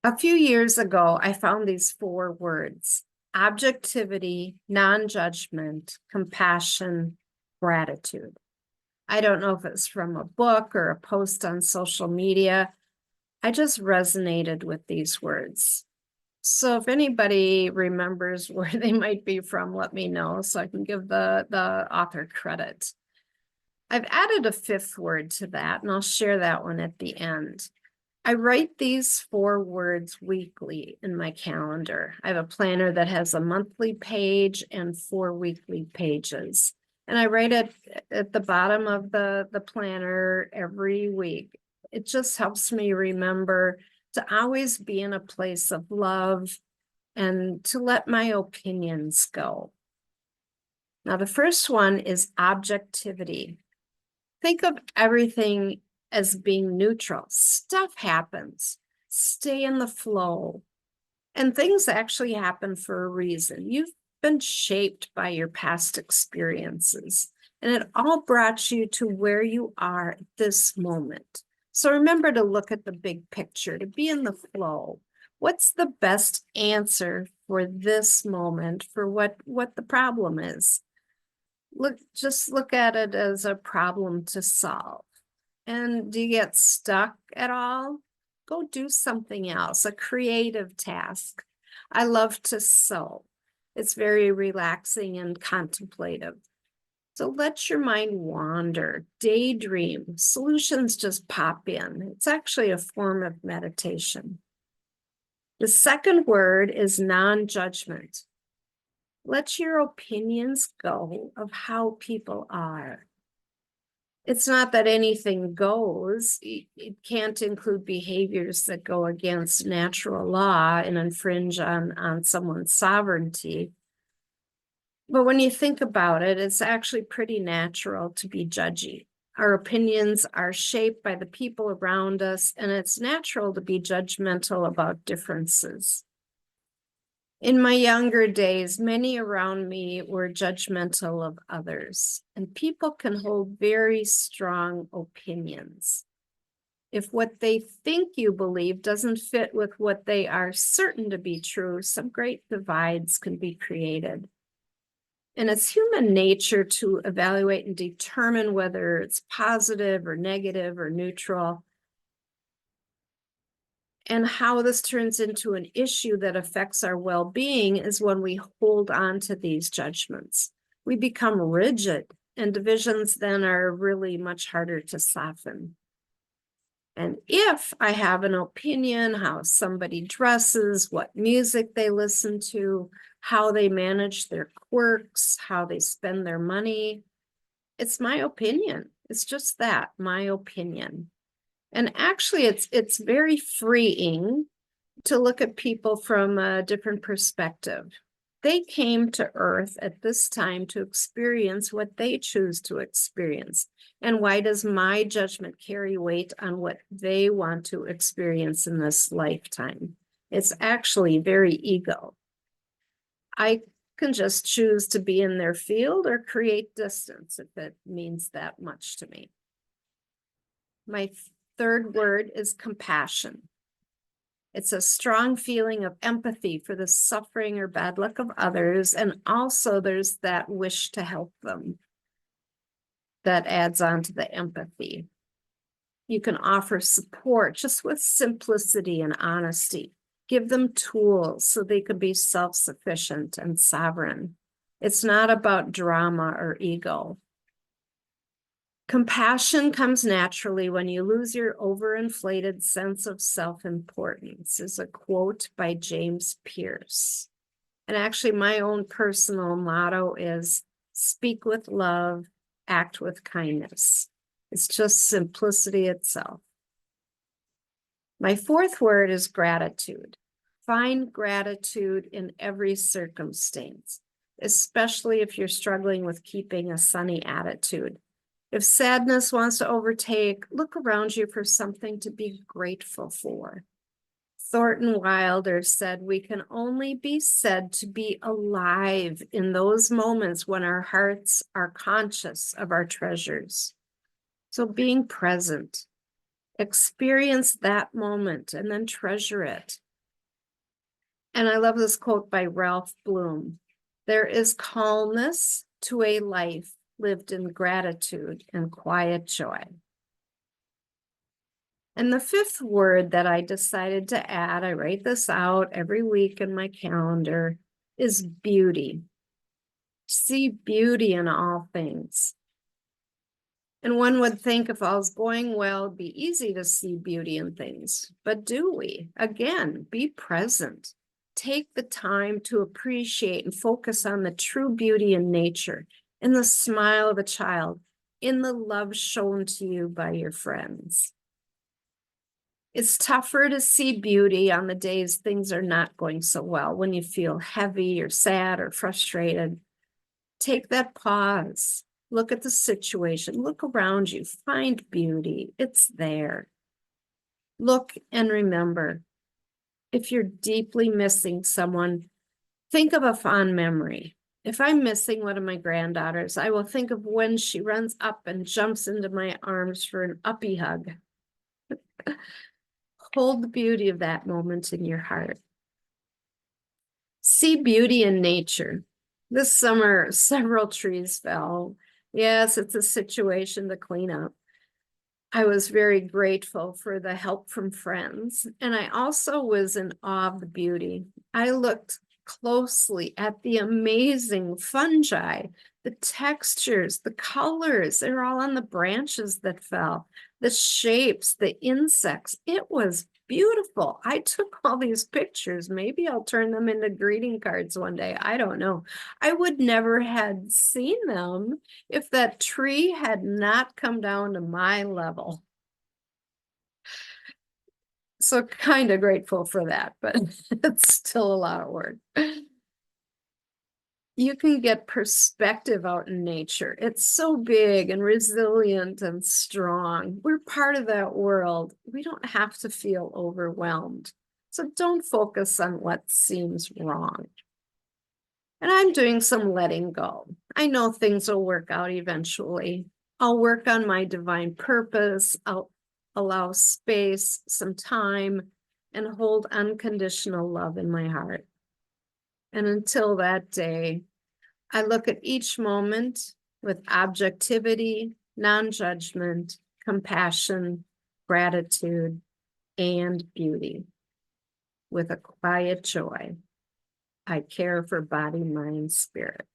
A few years ago, I found these 4 words: objectivity, non-judgment, compassion, gratitude. I don't know if it's from a book or a post on social media. I just resonated with these words. So if anybody remembers where they might be from, let me know so I can give the author credit. I've added a 5th word to that, and I'll share that one at the end. I write these 4 words weekly in my calendar. I have a planner that has a monthly page and 4 weekly pages. And I write it at the bottom of the planner every week. It just helps me remember to always be in a place of love and to let my opinions go. Now, the first one is objectivity. Think of everything as being neutral. Stuff happens. Stay in the flow. And things actually happen for a reason. You've been shaped by your past experiences, and it all brought you to where you are at this moment. So remember to look at the big picture, to be in the flow. What's the best answer for this moment, for what the problem is? Just look at it as a problem to solve. And do you get stuck at all? Go do something else, a creative task. I love to sew. It's very relaxing and contemplative. So let your mind wander, daydream. Solutions just pop in. It's actually a form of meditation. The second word is non-judgment. Let your opinions go of how people are. It's not that anything goes. It can't include behaviors that go against natural law and infringe on someone's sovereignty. But when you think about it, it's actually pretty natural to be judgy. Our opinions are shaped by the people around us, and it's natural to be judgmental about differences. In my younger days, many around me were judgmental of others, and people can hold very strong opinions. If what they think you believe doesn't fit with what they are certain to be true, some great divides can be created. And it's human nature to evaluate and determine whether it's positive or negative or neutral. And how this turns into an issue that affects our well-being is when we hold on to these judgments. We become rigid, and divisions then are really much harder to soften. And if I have an opinion, how somebody dresses, what music they listen to, how they manage their quirks, how they spend their money, it's my opinion. It's just that, my opinion. And actually, it's very freeing to look at people from a different perspective. They came to Earth at this time to experience what they choose to experience. And why does my judgment carry weight on what they want to experience in this lifetime? It's actually very ego. I can just choose to be in their field or create distance if it means that much to me. My third word is compassion. It's a strong feeling of empathy for the suffering or bad luck of others, and also there's that wish to help them that adds on to the empathy. You can offer support just with simplicity and honesty. Give them tools so they can be self-sufficient and sovereign. It's not about drama or ego. Compassion comes naturally when you lose your overinflated sense of self-importance, is a quote by James Pierce. And actually, my own personal motto is speak with love, act with kindness. It's just simplicity itself. My fourth word is gratitude. Find gratitude in every circumstance, especially if you're struggling with keeping a sunny attitude. If sadness wants to overtake, look around you for something to be grateful for. Thornton Wilder said, we can only be said to be alive in those moments when our hearts are conscious of our treasures. So being present, experience that moment and then treasure it. And I love this quote by Ralph Bloom. There is calmness to a life lived in gratitude and quiet joy. And the fifth word that I decided to add, I write this out every week in my calendar, is beauty. See beauty in all things. And one would think if all's going well, it'd be easy to see beauty in things. But do we? Again, be present. Take the time to appreciate and focus on the true beauty in nature, in the smile of a child, in the love shown to you by your friends. It's tougher to see beauty on the days things are not going so well, when you feel heavy or sad or frustrated. Take that pause. Look at the situation. Look around you. Find beauty. It's there. Look and remember. If you're deeply missing someone, think of a fond memory. If I'm missing one of my granddaughters, I will think of when she runs up and jumps into my arms for an uppy hug. Hold the beauty of that moment in your heart. See beauty in nature. This summer, several trees fell. Yes, it's a situation to clean up. I was very grateful for the help from friends, and I also was in awe of the beauty. I looked closely at the amazing fungi, the textures, the colors. They're all on the branches that fell, the shapes, the insects. It was beautiful. I took all these pictures. Maybe I'll turn them into greeting cards one day. I don't know. I would never had seen them if that tree had not come down to my level. So kind of grateful for that, but it's still a lot of work. You can get perspective out in nature. It's so big and resilient and strong. We're part of that world. We don't have to feel overwhelmed. So don't focus on what seems wrong. And I'm doing some letting go. I know things will work out eventually. I'll work on my divine purpose. I'll allow space, some time, and hold unconditional love in my heart. And until that day, I look at each moment with objectivity, non-judgment, compassion, gratitude, and beauty. With a quiet joy, I care for body, mind, spirit.